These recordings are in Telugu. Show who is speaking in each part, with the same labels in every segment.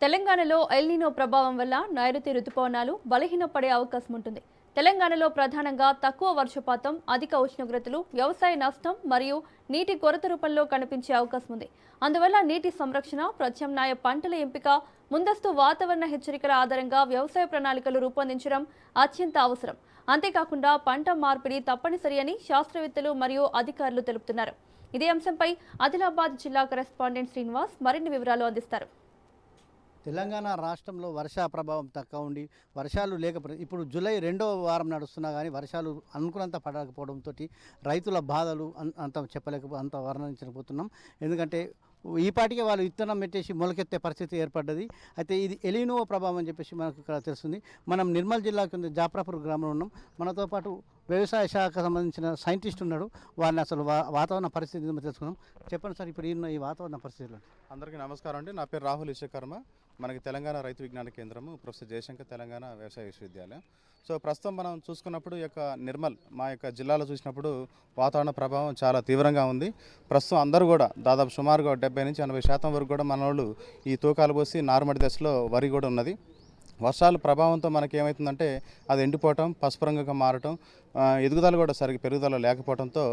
Speaker 1: తెలంగాణలో ఎల్నినో ప్రభావం వల్ల నైరుతి రుతుపవనాలు బలహీనపడే అవకాశం ఉంటుంది. తెలంగాణలో ప్రధానంగా తక్కువ వర్షపాతం, అధిక ఉష్ణోగ్రతలు, వ్యవసాయ నష్టం మరియు నీటి కొరత రూపంలో కనిపించే అవకాశం ఉంది. అందువల్ల నీటి సంరక్షణ, ప్రత్యామ్నాయ పంటల ఎంపిక, ముందస్తు వాతావరణ హెచ్చరికల ఆధారంగా వ్యవసాయ ప్రణాళికలు రూపొందించడం అత్యంత అవసరం. అంతేకాకుండా పంట మార్పిడి తప్పనిసరి అని శాస్త్రవేత్తలు మరియు అధికారులు తెలుపుతున్నారు. ఇదే అంశంపై ఆదిలాబాద్ జిల్లా కరెస్పాండెంట్ శ్రీనివాస్ మరిన్ని వివరాలు అందిస్తారు.
Speaker 2: తెలంగాణ రాష్ట్రంలో వర్ష ప్రభావం తక్కువ ఉండి వర్షాలు లేకపోతే ఇప్పుడు జూలై 2వ వారం నడుస్తున్నా కానీ వర్షాలు అనుకున్నంత పడకపోవడంతో రైతుల బాధలు అంత అంత వర్ణించకపోతున్నాం. ఎందుకంటే ఈ పాటికే వాళ్ళు విత్తనం పెట్టేసి మొలకెత్తే పరిస్థితి ఏర్పడ్డది. అయితే ఇది ఎలినో ప్రభావం అని చెప్పేసి మనకు ఇక్కడ తెలుస్తుంది. మనం నిర్మల్ జిల్లా కింద జాప్రాపూర్ గ్రామంలో ఉన్నాం. మనతో పాటు వ్యవసాయ శాఖకు సంబంధించిన సైంటిస్ట్ ఉన్నాడు. వారిని అసలు వాతావరణ పరిస్థితి తెలుసుకున్నాం. చెప్పండి సార్, ఇప్పుడు ఈ వాతావరణ పరిస్థితులు.
Speaker 3: అందరికీ నమస్కారం అండి. నా పేరు రాహుల్ విశ్వకర్మ. మనకి తెలంగాణ రైతు విజ్ఞాన కేంద్రము, ప్రొఫెసర్ జయశంకర్ తెలంగాణ వ్యవసాయ విశ్వవిద్యాలయం. సో ప్రస్తుతం మనం చూసుకున్నప్పుడు ఈ యొక్క నిర్మల్ మా యొక్క జిల్లాలో చూసినప్పుడు వాతావరణ ప్రభావం చాలా తీవ్రంగా ఉంది. ప్రస్తుతం అందరూ కూడా దాదాపు సుమారుగా 70 నుంచి 80% వరకు కూడా మన వాళ్ళు ఈ తూకాలు పోసి నారుమడి దశలో వరి కూడా ఉన్నది. వర్షాల ప్రభావంతో మనకి ఏమవుతుందంటే అది ఎండిపోవటం, పసుపు రంగుగా మారటం, ఎదుగుదల కూడా సరిగ్గా పెరుగుదల లేకపోవడంతో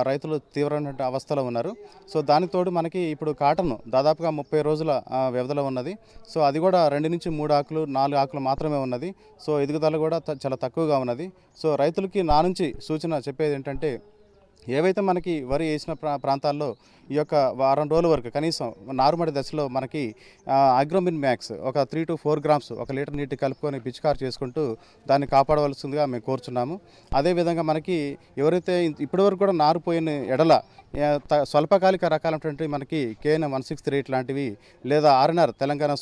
Speaker 3: రైతులు తీవ్రమైన అవస్థలో ఉన్నారు. సో దానికి తోడు మనకి ఇప్పుడు కాటన్ దాదాపుగా 30 రోజుల వ్యవధిలో ఉన్నది. సో అది కూడా 2 నుంచి 3 ఆకులు 4 ఆకులు మాత్రమే ఉన్నది. సో ఎదుగుదల కూడా చాలా తక్కువగా ఉన్నది. సో రైతులకి నా నుంచి సూచన చెప్పేది ఏంటంటే, ఏవైతే మనకి వరి వేసిన ప్రాంతాల్లో ఈ యొక్క వారం రోజుల వరకు కనీసం నారుమడి దశలో మనకి అగ్రోమిన్ మ్యాక్స్ ఒక 3 to 4 గ్రామ్స్ 1 లీటర్ నీటి కలుపుకొని పిచికారు చేసుకుంటూ దాన్ని కాపాడవలసిందిగా మేము కోరుచున్నాము. అదేవిధంగా మనకి ఎవరైతే ఇప్పటివరకు కూడా నారుపోయిన ఎడల స్వల్పకాలిక రకాలైనటువంటి మనకి KN 163 లాంటివి లేదా RNR తెలంగాణ